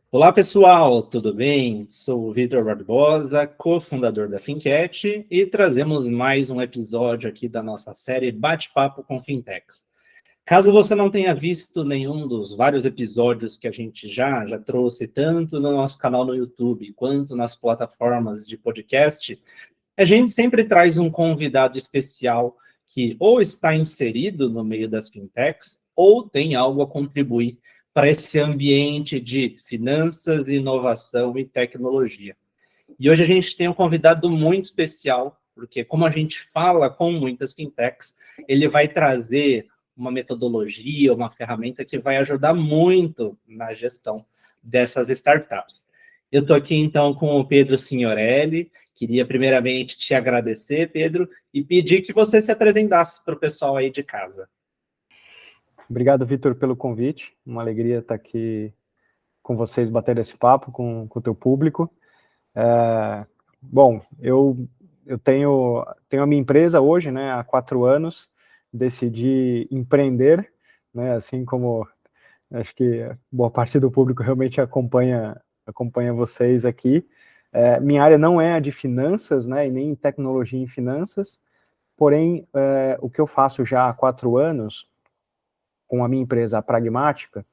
Olá, pessoal, tudo bem? Sou o Vitor Barbosa, cofundador da Fincat, e trazemos mais um episódio aqui da nossa série Bate-Papo com Fintechs. Caso você não tenha visto nenhum dos vários episódios que a gente já trouxe, tanto no nosso canal no YouTube, quanto nas plataformas de podcast, a gente sempre traz um convidado especial que ou está inserido no meio das fintechs ou tem algo a contribuir para esse ambiente de finanças, inovação e tecnologia. E hoje a gente tem um convidado muito especial, porque como a gente fala com muitas fintechs, ele vai trazer uma metodologia, uma ferramenta que vai ajudar muito na gestão dessas startups. Eu estou aqui, então, com o Pedro Signorelli. Queria, primeiramente, te agradecer, Pedro, e pedir que você se apresentasse para o pessoal aí de casa. Obrigado, Vitor, pelo convite. Uma alegria estar aqui com vocês, bater esse papo com o teu público. Bom, eu tenho a minha empresa hoje, né, há 4 anos, decidi empreender, né, assim como acho que boa parte do público realmente acompanha vocês aqui. Minha área não é a de finanças, né, e nem tecnologia em finanças, porém, o que eu faço já há 4 anos, com a minha empresa, a Pragmática,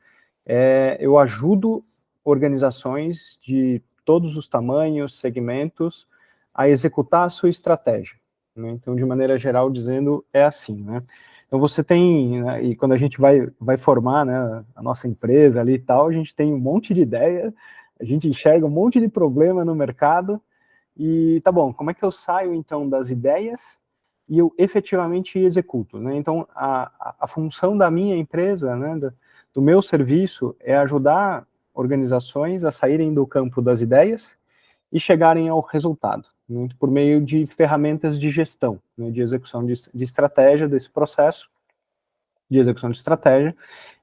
eu ajudo organizações de todos os tamanhos, segmentos, a executar a sua estratégia, né? Então, de maneira geral, dizendo, é assim, né? Então, você tem, né, e quando a gente vai formar, né, a nossa empresa ali e tal, a gente tem um monte de ideia, a gente enxerga um monte de problema no mercado, e tá bom, como é que eu saio, então, das ideias e eu efetivamente executo, né? Então, a função da minha empresa, né, do meu serviço, é ajudar organizações a saírem do campo das ideias e chegarem ao resultado, né, por meio de ferramentas de gestão, né, de execução de estratégia desse processo, de execução de estratégia.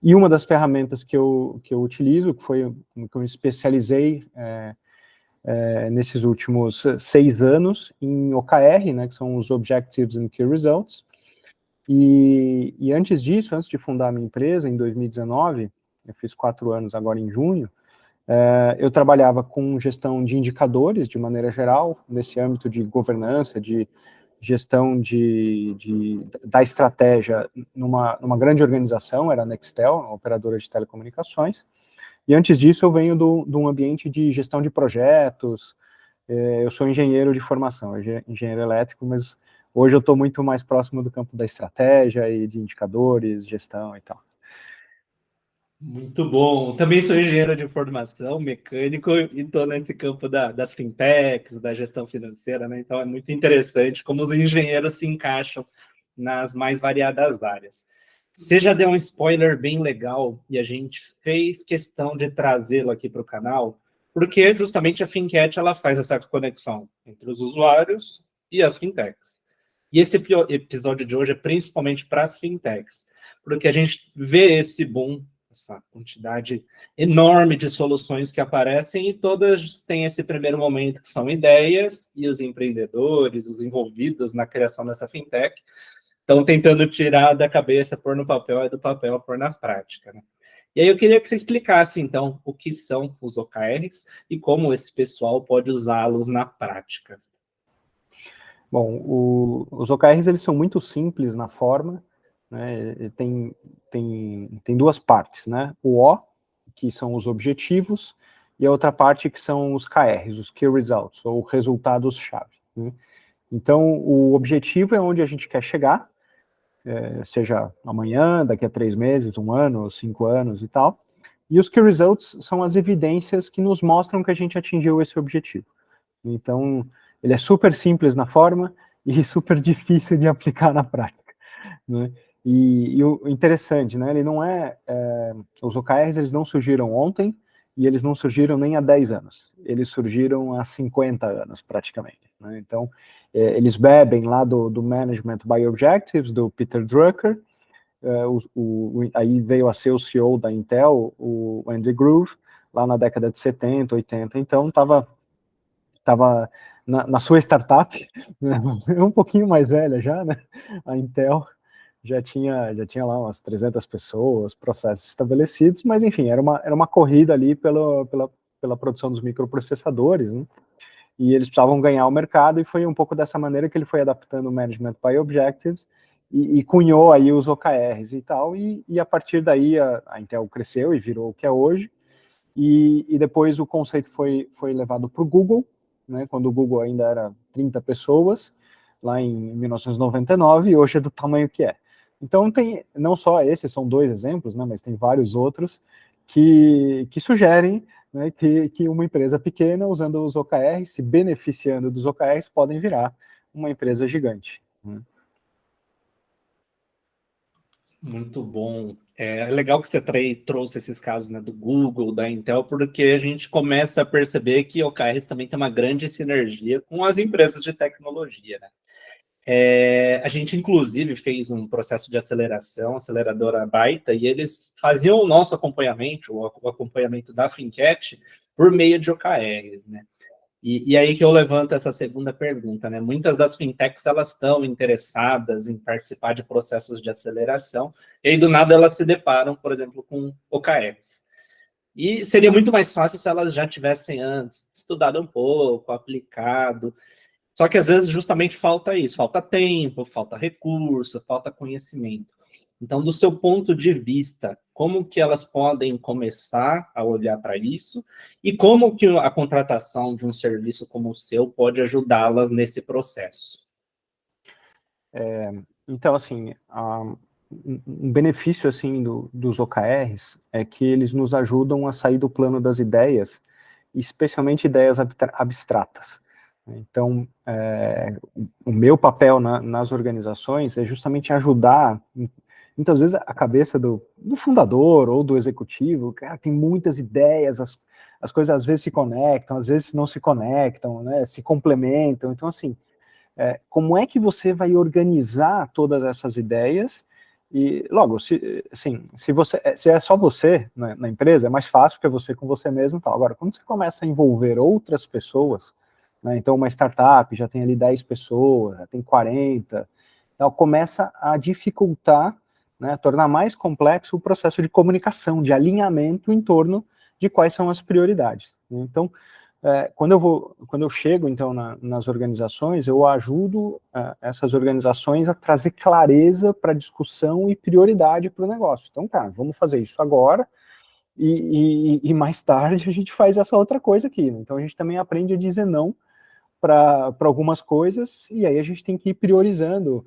E uma das ferramentas que eu utilizo, que foi que eu me especializei nesses últimos 6 anos em OKR, né, que são os Objectives and Key Results, e antes disso, antes de fundar a minha empresa, em 2019, eu fiz 4 anos agora em junho, eu trabalhava com gestão de indicadores, de maneira geral, nesse âmbito de governança, de gestão da estratégia numa grande organização, era a Nextel, uma operadora de telecomunicações, e antes disso eu venho de um ambiente de gestão de projetos, eu sou engenheiro de formação, engenheiro elétrico, mas hoje eu estou muito mais próximo do campo da estratégia e de indicadores, gestão e tal. Muito bom. Também sou engenheiro de formação, mecânico, e estou nesse campo das fintechs, da gestão financeira, né? Então é muito interessante como os engenheiros se encaixam nas mais variadas áreas. Você já deu um spoiler bem legal e a gente fez questão de trazê-lo aqui para o canal, porque justamente a Fincat ela faz essa conexão entre os usuários e as fintechs. E esse episódio de hoje é principalmente para as fintechs, porque a gente vê esse boom, essa quantidade enorme de soluções que aparecem e todas têm esse primeiro momento que são ideias e os empreendedores, os envolvidos na criação dessa fintech, estão tentando tirar da cabeça, pôr no papel e do papel pôr na prática, né? E aí eu queria que você explicasse, então, o que são os OKRs e como esse pessoal pode usá-los na prática. Bom, os OKRs eles são muito simples na forma, né, tem 2 partes, né, o O, que são os objetivos, e a outra parte que são os KRs, os Key Results, ou resultados-chave, né? Então, o objetivo é onde a gente quer chegar, seja amanhã, daqui a 3 meses, 1 ano, 5 anos e tal, e os Key Results são as evidências que nos mostram que a gente atingiu esse objetivo. Então, ele é super simples na forma e super difícil de aplicar na prática, né? E o interessante, né, ele não os OKRs, eles não surgiram ontem e eles não surgiram nem há 10 anos, eles surgiram há 50 anos praticamente, né? Então, eles bebem lá do Management by Objectives, do Peter Drucker, aí veio a ser o CEO da Intel, o Andy Grove, lá na década de 70, 80, então estava na sua startup, né, um pouquinho mais velha já, né, a Intel já tinha lá umas 300 pessoas, processos estabelecidos, mas enfim, era uma corrida ali pela produção dos microprocessadores, né? E eles precisavam ganhar o mercado, e foi um pouco dessa maneira que ele foi adaptando o Management by Objectives e cunhou aí os OKRs e tal, e a partir daí a Intel cresceu e virou o que é hoje, e depois o conceito foi levado para o Google, né, quando o Google ainda era 30 pessoas, lá em 1999, e hoje é do tamanho que é. Então tem, não só esses são 2 exemplos, né, mas tem vários outros que sugerem, né, que uma empresa pequena, usando os OKRs, se beneficiando dos OKRs, podem virar uma empresa gigante, né? Muito bom. É legal que você trouxe esses casos, né, do Google, da Intel, porque a gente começa a perceber que OKRs também tem uma grande sinergia com as empresas de tecnologia, né? A gente, inclusive, fez um processo de aceleração, aceleradora Baita, e eles faziam o nosso acompanhamento, o acompanhamento da Fincat, por meio de OKRs, né? E aí que eu levanto essa segunda pergunta, né? Muitas das fintechs, elas estão interessadas em participar de processos de aceleração, e aí do nada elas se deparam, por exemplo, com OKRs. E seria muito mais fácil se elas já tivessem antes estudado um pouco, aplicado. Só que às vezes justamente falta isso, falta tempo, falta recurso, falta conhecimento. Então, do seu ponto de vista, como que elas podem começar a olhar para isso e como que a contratação de um serviço como o seu pode ajudá-las nesse processo? Então, assim, um benefício assim dos OKRs é que eles nos ajudam a sair do plano das ideias, especialmente ideias abstratas. Então, o meu papel nas organizações é justamente ajudar, muitas vezes, a cabeça do fundador ou do executivo. Cara, tem muitas ideias, as coisas às vezes se conectam, às vezes não se conectam, né, se complementam. Então, assim, como é que você vai organizar todas essas ideias? E, logo, se é só você, né, na empresa, é mais fácil, porque é você com você mesmo e tal. Agora, quando você começa a envolver outras pessoas, né, então uma startup já tem ali 10 pessoas, já tem 40, então começa a dificultar, né, tornar mais complexo o processo de comunicação, de alinhamento em torno de quais são as prioridades. Então, quando eu chego, então, nas organizações, eu ajudo essas organizações a trazer clareza para a discussão e prioridade para o negócio. Então, cara, vamos fazer isso agora, e mais tarde a gente faz essa outra coisa aqui, né? Então, a gente também aprende a dizer não para algumas coisas, e aí a gente tem que ir priorizando,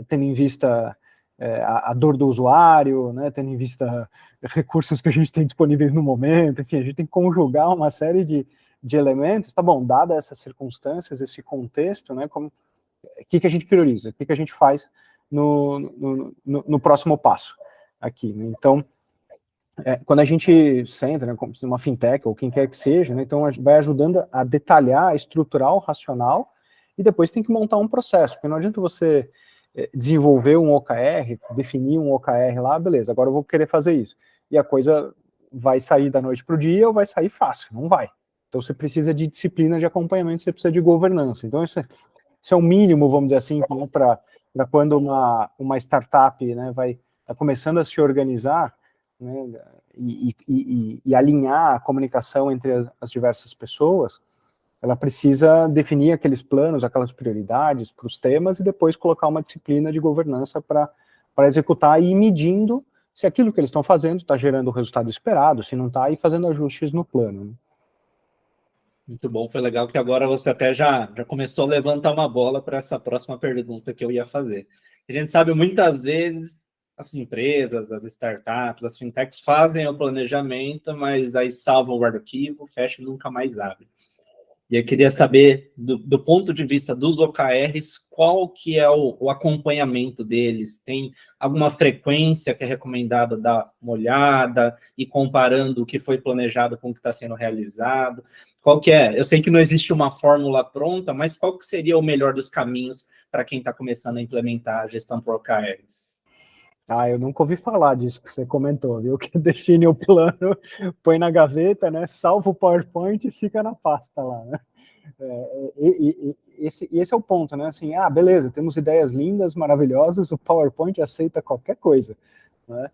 tendo em vista a dor do usuário, né, tendo em vista recursos que a gente tem disponíveis no momento. Enfim, a gente tem que conjugar uma série de elementos. Tá bom, dadas essas circunstâncias, esse contexto, né, o que a gente prioriza, o que a gente faz no próximo passo aqui, né? Então, quando a gente senta, né, como uma fintech ou quem quer que seja, né, então a gente vai ajudando a detalhar, a estruturar o racional, e depois tem que montar um processo, porque não adianta você desenvolver um OKR, definir um OKR lá, beleza, agora eu vou querer fazer isso. E a coisa vai sair da noite para o dia ou vai sair fácil? Não vai. Então você precisa de disciplina de acompanhamento, você precisa de governança. Então isso é o mínimo, vamos dizer assim, para quando uma startup, né, vai tá começando a se organizar, né, e alinhar a comunicação entre as diversas pessoas. Ela precisa definir aqueles planos, aquelas prioridades para os temas, e depois colocar uma disciplina de governança para executar e ir medindo se aquilo que eles estão fazendo está gerando o resultado esperado, se não está, e fazendo ajustes no plano, né? Muito bom, foi legal que agora você até já começou a levantar uma bola para essa próxima pergunta que eu ia fazer. A gente sabe, muitas vezes, as empresas, as startups, as fintechs fazem o planejamento, mas aí salvam o arquivo, fecha e nunca mais abre. E eu queria saber, do ponto de vista dos OKRs, qual que é o acompanhamento deles? Tem alguma frequência que é recomendado dar uma olhada e comparando o que foi planejado com o que está sendo realizado? Qual que é? Eu sei que não existe uma fórmula pronta, mas qual que seria o melhor dos caminhos para quem está começando a implementar a gestão por OKRs? Eu nunca ouvi falar disso que você comentou, viu? Que define o plano, põe na gaveta, né? Salva o PowerPoint e fica na pasta lá, né? Esse é o ponto, né? Assim, beleza, temos ideias lindas, maravilhosas, o PowerPoint aceita qualquer coisa, né?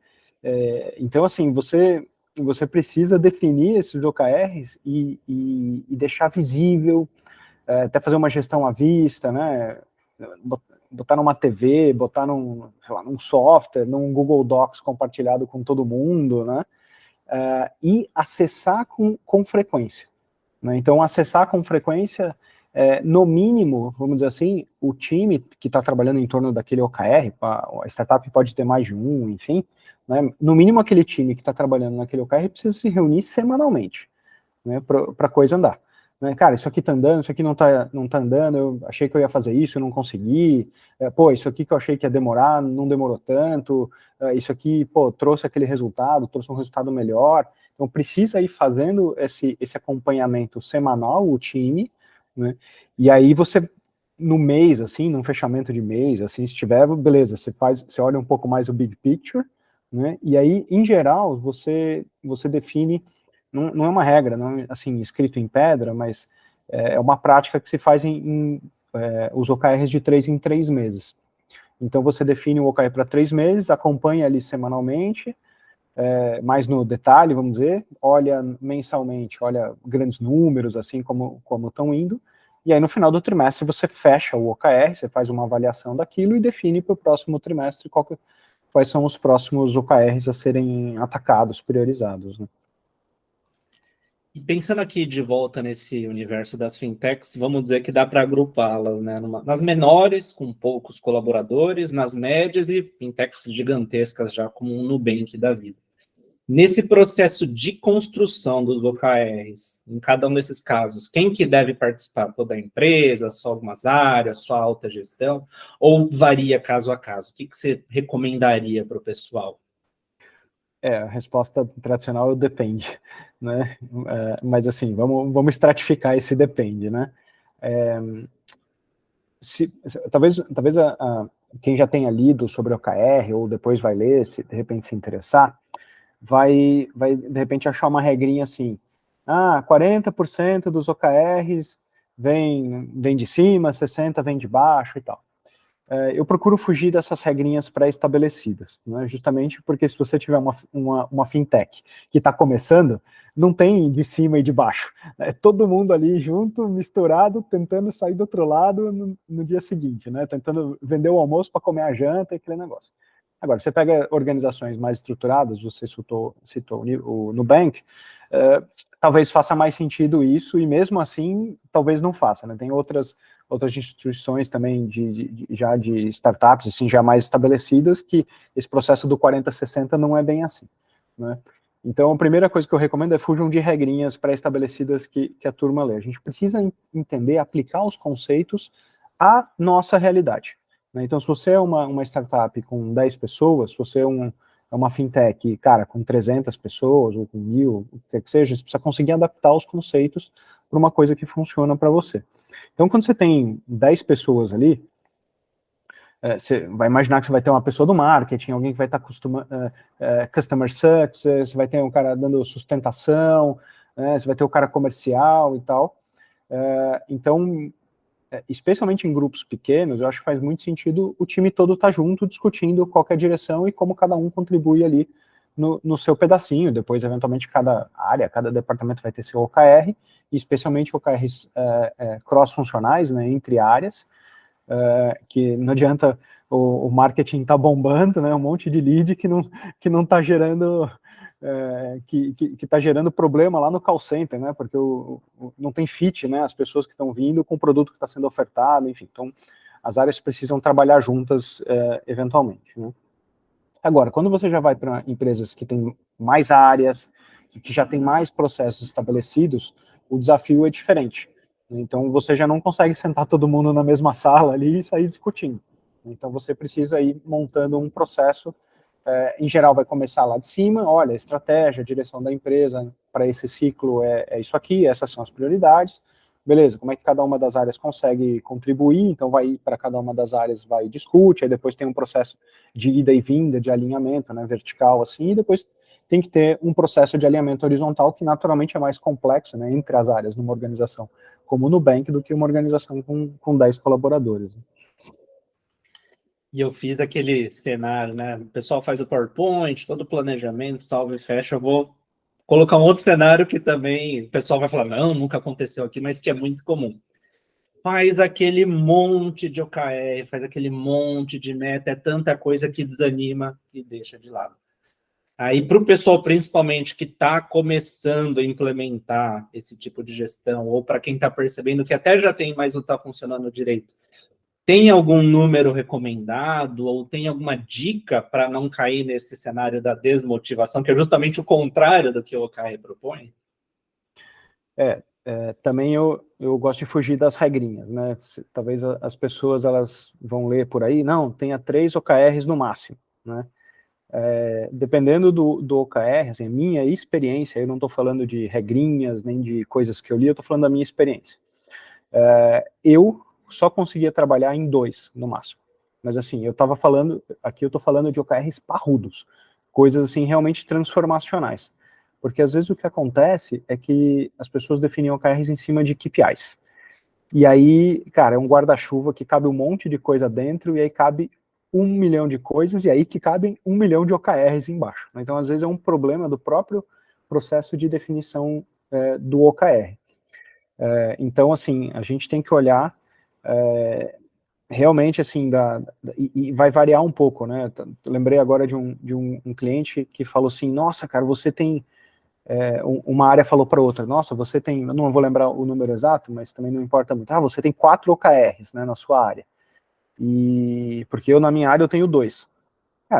Então, assim, você você precisa definir esses OKRs e deixar visível, até fazer uma gestão à vista, né? Botar numa TV, botar sei lá, num software, num Google Docs compartilhado com todo mundo, né? E acessar com frequência. Né? Então, acessar com frequência, no mínimo, vamos dizer assim, o time que está trabalhando em torno daquele OKR, a startup pode ter mais de um, enfim, né? No mínimo aquele time que está trabalhando naquele OKR precisa se reunir semanalmente, né, para a coisa andar. Né? Cara, isso aqui tá andando, isso aqui não tá andando, eu achei que eu ia fazer isso, eu não consegui, pô, isso aqui que eu achei que ia demorar, não demorou tanto, isso aqui, pô, trouxe aquele resultado, trouxe um resultado melhor. Então precisa ir fazendo esse acompanhamento semanal, o time, né? E aí você, no mês, assim, num fechamento de mês, assim, se tiver, beleza, você olha um pouco mais o big picture, né? E aí, em geral, você define, não é uma regra, não é, assim, escrito em pedra, mas é uma prática que se faz os OKRs de 3 em 3 meses. Então você define o OKR para 3 meses, acompanha ali semanalmente, mais no detalhe, vamos dizer, olha mensalmente, olha grandes números, assim como estão indo, e aí no final do trimestre você fecha o OKR, você faz uma avaliação daquilo e define para o próximo trimestre quais são os próximos OKRs a serem atacados, priorizados, né? E pensando aqui de volta nesse universo das fintechs, vamos dizer que dá para agrupá-las, né? Nas menores, com poucos colaboradores, nas médias e fintechs gigantescas já como um Nubank da vida. Nesse processo de construção dos OKRs, em cada um desses casos, quem que deve participar? Toda a empresa, só algumas áreas, só a alta gestão? Ou varia caso a caso? O que você recomendaria para o pessoal? A resposta tradicional depende, né? Mas assim, vamos estratificar esse depende, né? Talvez quem já tenha lido sobre OKR ou depois vai ler, se de repente se interessar, vai de repente achar uma regrinha assim, 40% dos OKRs vem de cima, 60% vem de baixo e tal. Eu procuro fugir dessas regrinhas pré-estabelecidas, né? Justamente porque se você tiver uma fintech que está começando, não tem de cima e de baixo. É todo mundo ali junto, misturado, tentando sair do outro lado no dia seguinte, né? Tentando vender o almoço para comer a janta e aquele negócio. Agora, você pega organizações mais estruturadas, você citou o Nubank, talvez faça mais sentido isso, e mesmo assim, talvez não faça, né? Tem outras instituições também já de startups, assim, já mais estabelecidas, que esse processo do 40-60 não é bem assim, né? Então, a primeira coisa que eu recomendo é fujam de regrinhas pré-estabelecidas que a turma lê. A gente precisa entender, aplicar os conceitos à nossa realidade, né? Então, se você é uma startup com 10 pessoas, se você é uma fintech, cara, com 300 pessoas, ou com 1.000, o que quer que seja, você precisa conseguir adaptar os conceitos para uma coisa que funciona para você. Então, quando você tem 10 pessoas ali, você vai imaginar que você vai ter uma pessoa do marketing, alguém que vai estar customer success, você vai ter um cara dando sustentação, você vai ter o cara comercial e tal. Então, especialmente em grupos pequenos, eu acho que faz muito sentido o time todo estar junto, discutindo qual é a direção e como cada um contribui ali no seu pedacinho. Depois, eventualmente, cada área, cada departamento vai ter seu OKR, e especialmente OKRs cross-funcionais, né, entre áreas, que não adianta o marketing tá bombando, né, um monte de lead que não está gerando... que está gerando problema lá no call center, né, porque não tem fit, né, as pessoas que estão vindo com o produto que está sendo ofertado, enfim, então as áreas precisam trabalhar juntas eventualmente, né. Agora, quando você já vai para empresas que têm mais áreas, que já tem mais processos estabelecidos, o desafio é diferente. Então, você já não consegue sentar todo mundo na mesma sala ali e sair discutindo. Então, você precisa ir montando um processo. Em geral, vai começar lá de cima, olha, estratégia, direção da empresa para esse ciclo é isso aqui, essas são as prioridades. Beleza, como é que cada uma das áreas consegue contribuir? Então, vai para cada uma das áreas, vai e discute, aí depois tem um processo de ida e vinda, de alinhamento, né, vertical, assim, e depois tem que ter um processo de alinhamento horizontal que naturalmente é mais complexo, né, entre as áreas numa organização como o Nubank do que uma organização com 10 colaboradores. E eu fiz aquele cenário, né? O pessoal faz o PowerPoint, todo o planejamento, salve e fecha, eu vou colocar um outro cenário que também o pessoal vai falar, não, nunca aconteceu aqui, mas que é muito comum. Faz aquele monte de OKR, faz aquele monte de meta, é tanta coisa que desanima e deixa de lado. Aí, para o pessoal, principalmente, que está começando a implementar esse tipo de gestão, ou para quem está percebendo que até já tem, mas não está funcionando direito, tem algum número recomendado, ou tem alguma dica para não cair nesse cenário da desmotivação, que é justamente o contrário do que o OKR propõe? Também eu gosto de fugir das regrinhas, né? Talvez as pessoas elas vão ler por aí, não, tenha 3 OKRs no máximo, né? Dependendo do OKR, assim, minha experiência, eu não estou falando de regrinhas, nem de coisas que eu li, eu estou falando da minha experiência. Eu só conseguia trabalhar em 2, no máximo. Mas assim, eu estou falando de OKRs parrudos, coisas assim realmente transformacionais. Porque às vezes o que acontece é que as pessoas definem OKRs em cima de KPIs. E aí, cara, é um guarda-chuva que cabe um monte de coisa dentro, e aí cabe 1 milhão de coisas, e aí que cabem 1 milhão de OKRs embaixo. Então, às vezes, é um problema do próprio processo de definição do OKR. Então, assim, a gente tem que olhar realmente, assim, e vai variar um pouco, né? Lembrei agora de um cliente que falou assim, nossa, cara, você tem... uma área falou para outra, nossa, você tem, eu não vou lembrar o número exato, mas também não importa muito, você tem 4 OKRs, né, na sua área, e porque eu na minha área eu tenho 2.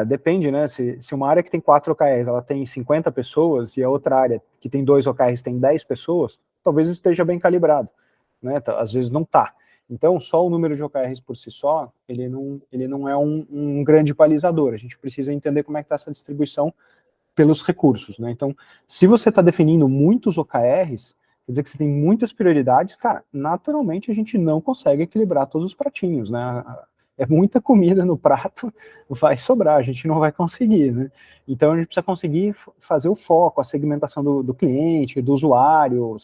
Depende, né, se uma área que tem 4 OKRs, ela tem 50 pessoas, e a outra área que tem 2 OKRs tem 10 pessoas, talvez esteja bem calibrado, né, às vezes não tá. Então, só o número de OKRs por si só, ele não é um grande balizador, a gente precisa entender como é que está essa distribuição pelos recursos, né? Então, se você está definindo muitos OKRs, quer dizer que você tem muitas prioridades, cara, naturalmente a gente não consegue equilibrar todos os pratinhos, né? É muita comida no prato, vai sobrar, a gente não vai conseguir, né? Então a gente precisa conseguir fazer o foco, a segmentação do cliente, do usuário,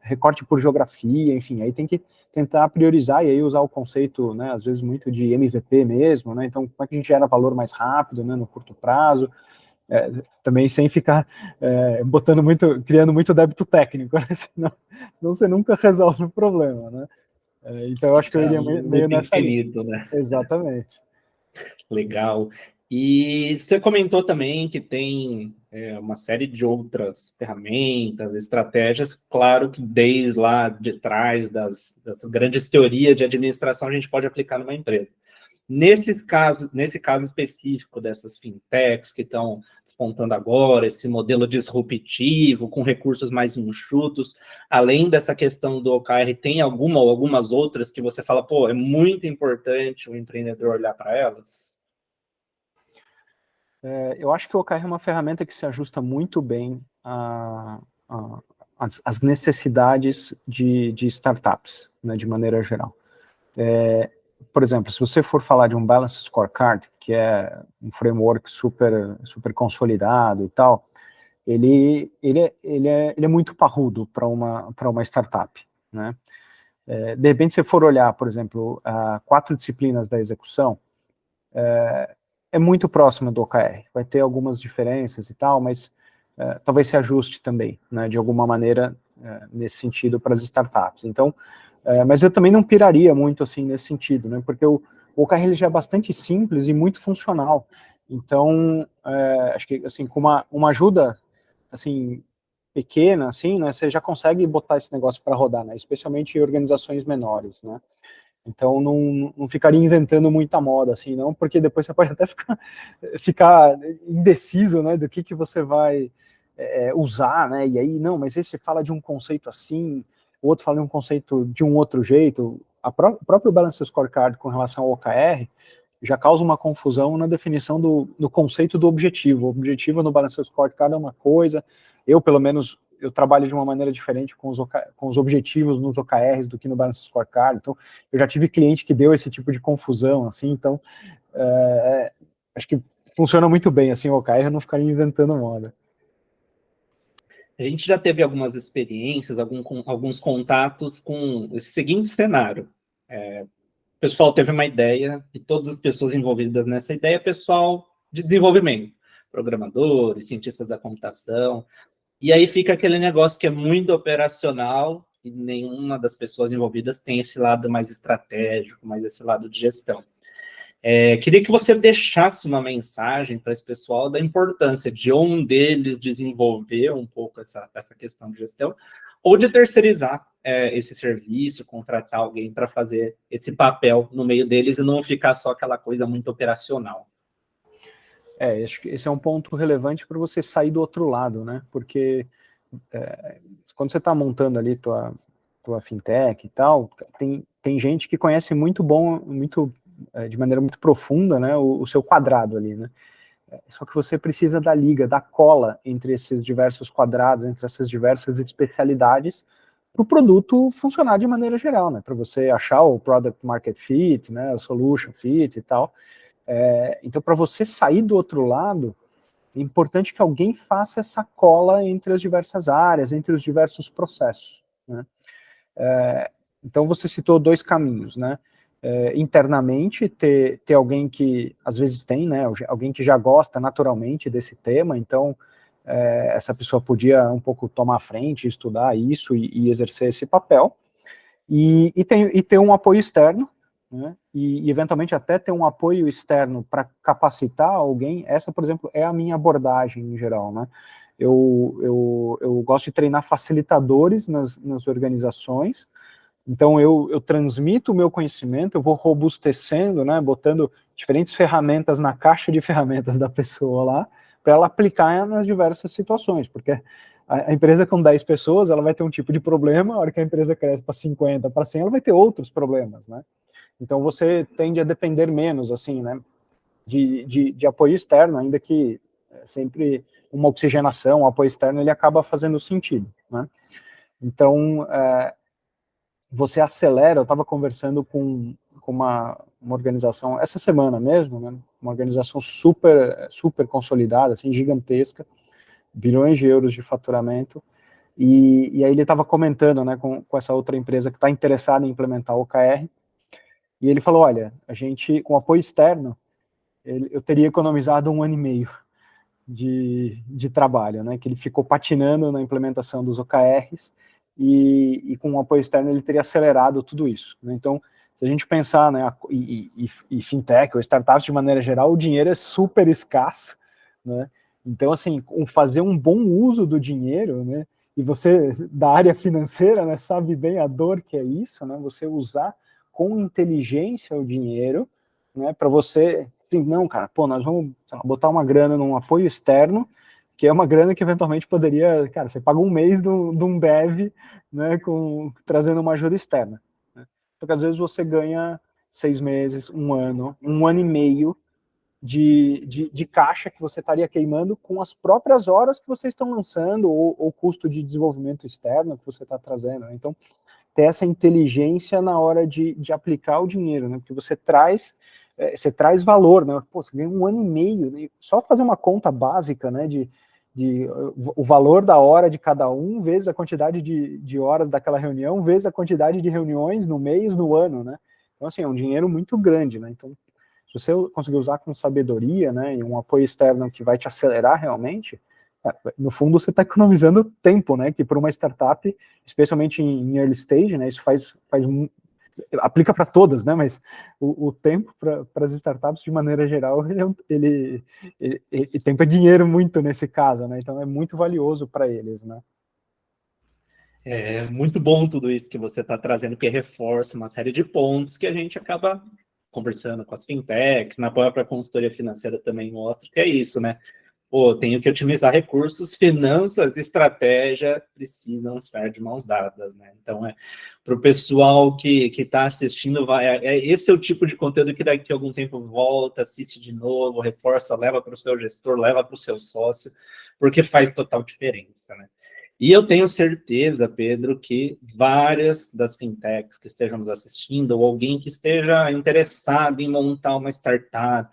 recorte por geografia, enfim, aí tem que tentar priorizar e aí usar o conceito, né, às vezes muito de MVP mesmo, né? Então, como é que a gente gera valor mais rápido, né, no curto prazo? Também sem ficar criando muito débito técnico, né? Senão você nunca resolve o problema, né? Então eu acho que eu iria meio nessa linha. Infinito, né? Exatamente. Legal. E você comentou também que tem uma série de outras ferramentas, estratégias, claro que desde lá de trás das grandes teorias de administração a gente pode aplicar numa empresa. Nesse caso específico dessas fintechs que estão despontando agora, esse modelo disruptivo, com recursos mais enxutos, além dessa questão do OKR, tem alguma ou algumas outras que você fala, pô, é muito importante o empreendedor olhar para elas? Eu acho que o OKR é uma ferramenta que se ajusta muito bem às necessidades de startups, né, de maneira geral. Por exemplo, se você for falar de um Balance Scorecard, que é um framework super consolidado e tal, ele é muito parrudo para uma startup, né? De repente, se você for olhar, por exemplo, 4 disciplinas da execução, é muito próximo do OKR. Vai ter algumas diferenças e tal, mas talvez se ajuste também, né, de alguma maneira, nesse sentido para as startups. Então, mas eu também não piraria muito assim nesse sentido, né, porque o OKR ele já é bastante simples e muito funcional. Então, acho que assim, com uma ajuda assim pequena, assim, né, você já consegue botar esse negócio para rodar, né, especialmente em organizações menores, né. Então, não ficaria inventando muita moda, assim, não, porque depois você pode até ficar indeciso, né, do que você vai usar, né, e aí, não, mas esse fala de um conceito assim, o outro fala de um conceito de um outro jeito. O próprio Balance Scorecard com relação ao OKR já causa uma confusão na definição do conceito do objetivo. O objetivo no Balance Scorecard é uma coisa, eu, pelo menos, eu trabalho de uma maneira diferente com os objetivos nos OKRs do que no Balance Scorecard, então eu já tive cliente que deu esse tipo de confusão, assim, então acho que funciona muito bem, assim, o OKR, eu não ficaria inventando moda. A gente já teve algumas experiências, alguns contatos com esse seguinte cenário. O pessoal teve uma ideia, e todas as pessoas envolvidas nessa ideia, pessoal de desenvolvimento, programadores, cientistas da computação, E aí fica aquele negócio que é muito operacional e nenhuma das pessoas envolvidas tem esse lado mais estratégico, mais esse lado de gestão. Queria que você deixasse uma mensagem para esse pessoal da importância de um deles desenvolver um pouco essa questão de gestão ou de terceirizar esse serviço, contratar alguém para fazer esse papel no meio deles e não ficar só aquela coisa muito operacional. Acho que esse é um ponto relevante para você sair do outro lado, né? Porque quando você está montando ali tua fintech e tal, tem gente que conhece de maneira muito profunda, né, o seu quadrado ali, né? Só que você precisa da liga, da cola entre esses diversos quadrados, entre essas diversas especialidades, para o produto funcionar de maneira geral, né? Para você achar o product market fit, né, o solution fit e tal. Então, para você sair do outro lado, é importante que alguém faça essa cola entre as diversas áreas, entre os diversos processos, né? Então, você citou 2 caminhos, né? Internamente, ter alguém que, às vezes tem, né? Alguém que já gosta naturalmente desse tema, então, essa pessoa podia um pouco tomar a frente, estudar isso e exercer esse papel. E ter um apoio externo, né? E eventualmente até ter um apoio externo para capacitar alguém. Essa, por exemplo, é a minha abordagem em geral, né? Eu gosto de treinar facilitadores nas organizações. Então eu transmito o meu conhecimento, eu vou robustecendo, né, botando diferentes ferramentas na caixa de ferramentas da pessoa lá, para ela aplicar nas diversas situações, porque a empresa com 10 pessoas, ela vai ter um tipo de problema, a hora que a empresa cresce para 50, para 100, ela vai ter outros problemas, né? Então você tende a depender menos, assim, né, de apoio externo, ainda que sempre uma oxigenação, um apoio externo, ele acaba fazendo sentido, né? Então, você acelera. Eu estava conversando com uma organização essa semana mesmo, né, uma organização super consolidada, assim, gigantesca, bilhões de euros de faturamento, e aí ele estava comentando, né, com essa outra empresa que está interessada em implementar o OKR, e ele falou, olha, a gente, com apoio externo, eu teria economizado 1 ano e meio de trabalho, né, que ele ficou patinando na implementação dos OKRs, e com o apoio externo ele teria acelerado tudo isso, né? Então, se a gente pensar, né, e fintech ou startups de maneira geral, o dinheiro é super escasso, né? Então, assim, fazer um bom uso do dinheiro, né, e você, da área financeira, né, sabe bem a dor que é isso, né, você usar com inteligência o dinheiro, né, para você, assim, não, cara, pô, nós vamos, sei lá, botar uma grana num apoio externo, que é uma grana que eventualmente poderia, cara, você paga um mês de um dev, né, trazendo uma ajuda externa, né? Porque às vezes você ganha 6 meses, 1 ano, 1 ano e meio de caixa que você estaria queimando com as próprias horas que vocês estão lançando, ou custo de desenvolvimento externo que você está trazendo, né? Então, ter essa inteligência na hora de aplicar o dinheiro, né? Porque você traz valor, né? Pô, você ganha 1 ano e meio, né? Só fazer uma conta básica, né, o valor da hora de cada um, vezes a quantidade de horas daquela reunião, vezes a quantidade de reuniões no mês, no ano, né? Então, assim, é um dinheiro muito grande, né? Então, se você conseguir usar com sabedoria, né, e um apoio externo que vai te acelerar realmente, no fundo você está economizando tempo, né, que para uma startup, especialmente em early stage, né, isso aplica para todas, né, mas o tempo para as startups, de maneira geral, tempo é dinheiro muito nesse caso, né, então é muito valioso para eles, né. É muito bom tudo isso que você está trazendo, que reforça uma série de pontos que a gente acaba conversando com as fintechs, na própria consultoria financeira também mostra que é isso, né? Pô, tenho que otimizar recursos, finanças, estratégia precisam estar de mãos dadas, né? Então, para o pessoal que está assistindo, esse é o tipo de conteúdo que daqui a algum tempo volta, assiste de novo, reforça, leva para o seu gestor, leva para o seu sócio, porque faz total diferença, né? E eu tenho certeza, Pedro, que várias das fintechs que estejam nos assistindo, ou alguém que esteja interessado em montar uma startup,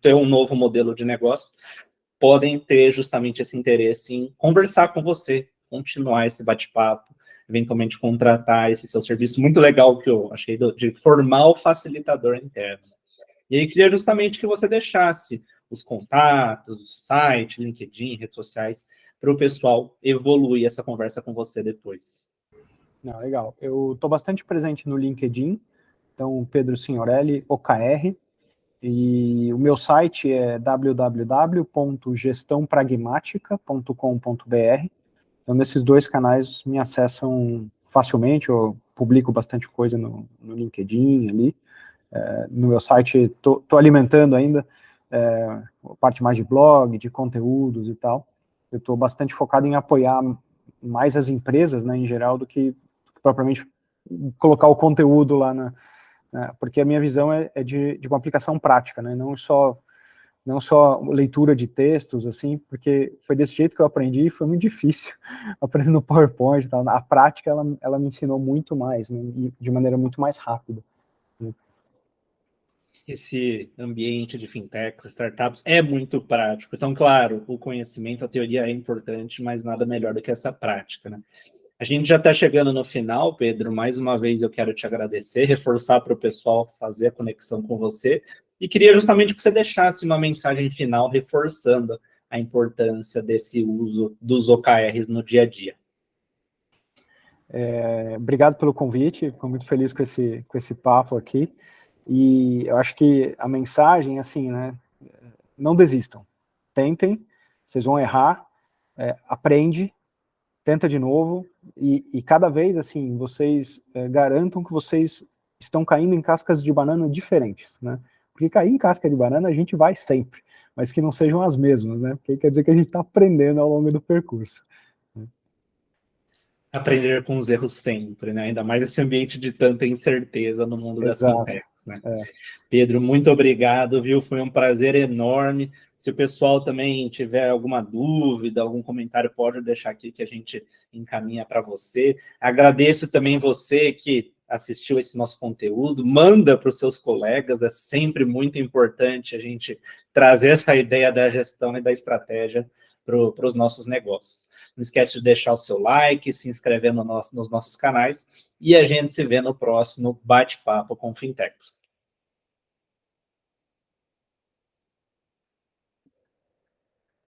ter um novo modelo de negócio, podem ter justamente esse interesse em conversar com você, continuar esse bate-papo, eventualmente contratar esse seu serviço muito legal que eu achei de formar o facilitador interno. E aí queria justamente que você deixasse os contatos, o site, LinkedIn, redes sociais, para o pessoal evoluir essa conversa com você depois. Não, legal. Eu estou bastante presente no LinkedIn, então Pedro Signorelli, OKR, e o meu site é www.gestãopragmática.com.br. Então, nesses dois canais me acessam facilmente, eu publico bastante coisa no LinkedIn ali. No meu site, estou alimentando ainda a parte mais de blog, de conteúdos e tal. Eu estou bastante focado em apoiar mais as empresas, né, em geral, do que propriamente colocar o conteúdo lá porque a minha visão é de uma aplicação prática, né, não só leitura de textos, assim, porque foi desse jeito que eu aprendi e foi muito difícil aprender no PowerPoint e tal. A prática, ela me ensinou muito mais, né, e de maneira muito mais rápida. Esse ambiente de fintechs, startups, é muito prático. Então, claro, o conhecimento, a teoria é importante, mas nada melhor do que essa prática, né? A gente já está chegando no final, Pedro. Mais uma vez eu quero te agradecer, reforçar para o pessoal fazer a conexão com você, e queria justamente que você deixasse uma mensagem final reforçando a importância desse uso dos OKRs no dia a dia. Obrigado pelo convite, fico muito feliz com esse papo aqui, e eu acho que a mensagem, assim, né, não desistam, tentem, vocês vão errar, aprende, tenta de novo, e cada vez, assim, vocês garantam que vocês estão caindo em cascas de banana diferentes, né? Porque cair em casca de banana a gente vai sempre, mas que não sejam as mesmas, né? Porque quer dizer que a gente está aprendendo ao longo do percurso. Aprender com os erros sempre, né? Ainda mais esse ambiente de tanta incerteza no mundo das fintechs, né? Pedro, muito obrigado, viu? Foi um prazer enorme. Se o pessoal também tiver alguma dúvida, algum comentário, pode deixar aqui que a gente encaminha para você. Agradeço também você que assistiu esse nosso conteúdo, manda para os seus colegas, é sempre muito importante a gente trazer essa ideia da gestão e da estratégia para os nossos negócios. Não esquece de deixar o seu like, se inscrever nos nossos canais, e a gente se vê no próximo Bate-Papo com Fintechs.